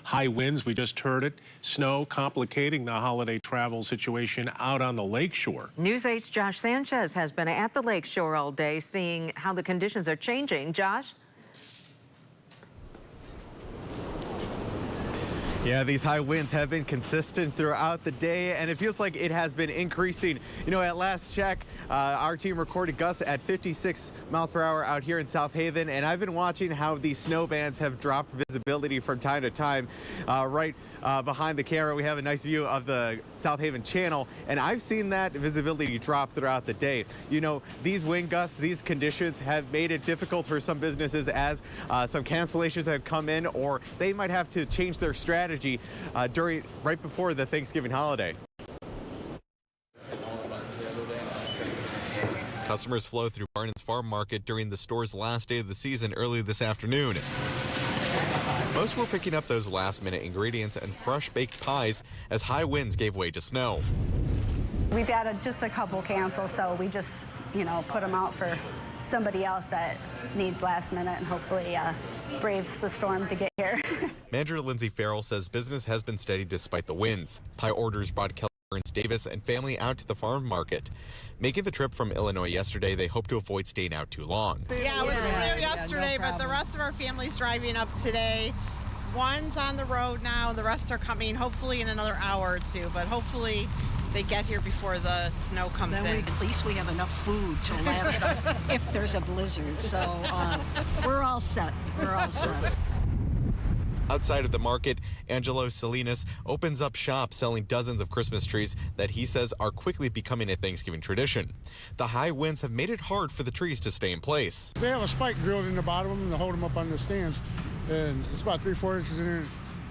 High winds, we just heard it. Snow complicating the holiday travel situation out on the lakeshore. News 8's Josh Sanchez has been at the lakeshore all day, seeing how the conditions are changing. Josh? Yeah, these high winds have been consistent throughout the day, and it feels like it has been increasing. You know, at last check, our team recorded gusts at 56 miles per hour out here in South Haven, and I've been watching how these snow bands have dropped visibility from time to time. Right behind the camera, we have a nice view of the South Haven channel, and I've seen that visibility drop throughout the day. You know, these wind gusts, these conditions have made it difficult for some businesses as some cancellations have come in, or they might have to change their strategy right before the Thanksgiving holiday. Customers flow through Barnon's Farm Market during the store's last day of the season early this afternoon. Most were picking up those last-minute ingredients and fresh baked pies as high winds gave way to snow. We've had just a couple cancel, so we just, put them out for somebody else that needs last minute and hopefully braves the storm to get here. Manager Lindsay Farrell says business has been steady despite the winds. Pie orders brought Kelly Burns Davis and family out to the farm market. Making the trip from Illinois yesterday, they hope to avoid staying out too long. Yeah, it was clear yesterday, but the rest of our family's driving up today. One's on the road now, and the rest are coming hopefully in another hour or two, but hopefully they get here before the snow comes in. At least we have enough food to last us if there's a blizzard, so we're all set. We're all set. Outside of the market, Angelo Salinas opens up shop selling dozens of Christmas trees that he says are quickly becoming a Thanksgiving tradition. The high winds have made it hard for the trees to stay in place. They have a spike drilled in the bottom of them to hold them up on the stands, and it's about 3-4 inches in there.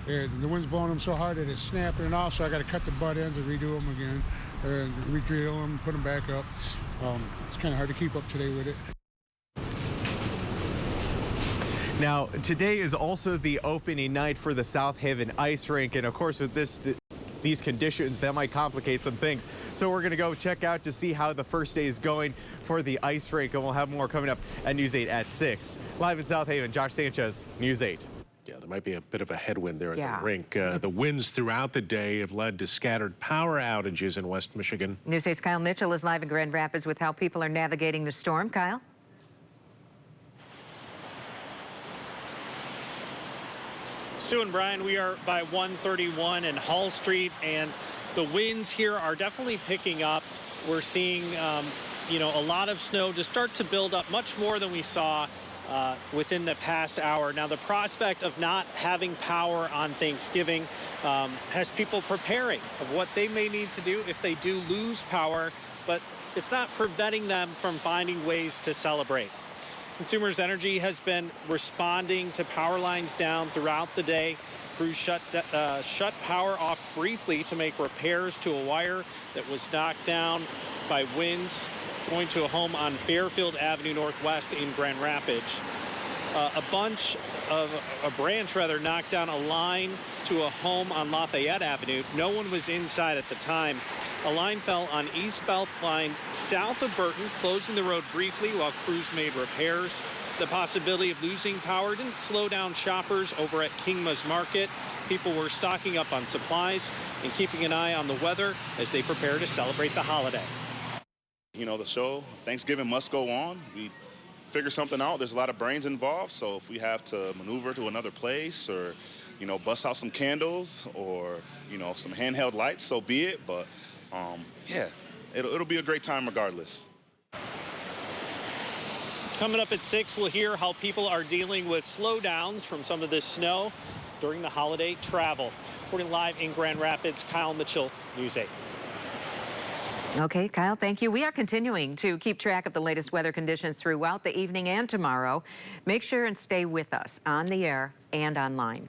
And the wind's blowing them so hard that it's snapping off, so I got to cut the butt ends and redo them again, and re-drill them, put them back up. It's kind of hard to keep up today with it. Now, today is also the opening night for the South Haven ice rink, and of course with these conditions, that might complicate some things. So we're going to go check out to see how the first day is going for the ice rink, and we'll have more coming up at News 8 at 6. Live in South Haven, Josh Sanchez, News 8. Yeah, there might be a bit of a headwind there at the rink. The winds throughout the day have led to scattered power outages in West Michigan. News 8's Kyle Mitchell is live in Grand Rapids with how people are navigating the storm. Kyle? Sue and Brian, we are by 131 and Hall Street, and the winds here are definitely picking up. We're seeing, a lot of snow to start to build up, much more than we saw within the past hour. Now, the prospect of not having power on Thanksgiving has people preparing of what they may need to do if they do lose power, but it's not preventing them from finding ways to celebrate. Consumers Energy has been responding to power lines down throughout the day. Crews shut power off briefly to make repairs to a wire that was knocked down by winds going to a home on Fairfield Avenue Northwest in Grand Rapids. A branch knocked down a line to a home on Lafayette Avenue. No one was inside at the time. A line fell on East Beltline south of Burton, closing the road briefly while crews made repairs. The possibility of losing power didn't slow down shoppers over at Kingma's Market. People were stocking up on supplies and keeping an eye on the weather as they prepare to celebrate the holiday. The show, Thanksgiving must go on. We figure something out. There's a lot of brains involved, so if we have to maneuver to another place or, bust out some candles or, some handheld lights, so be it. But, yeah, it'll be a great time regardless. Coming up at 6, we'll hear how people are dealing with slowdowns from some of this snow during the holiday travel. Reporting live in Grand Rapids, Kyle Mitchell, News 8. Okay, Kyle, thank you. We are continuing to keep track of the latest weather conditions throughout the evening and tomorrow. Make sure and stay with us on the air and online.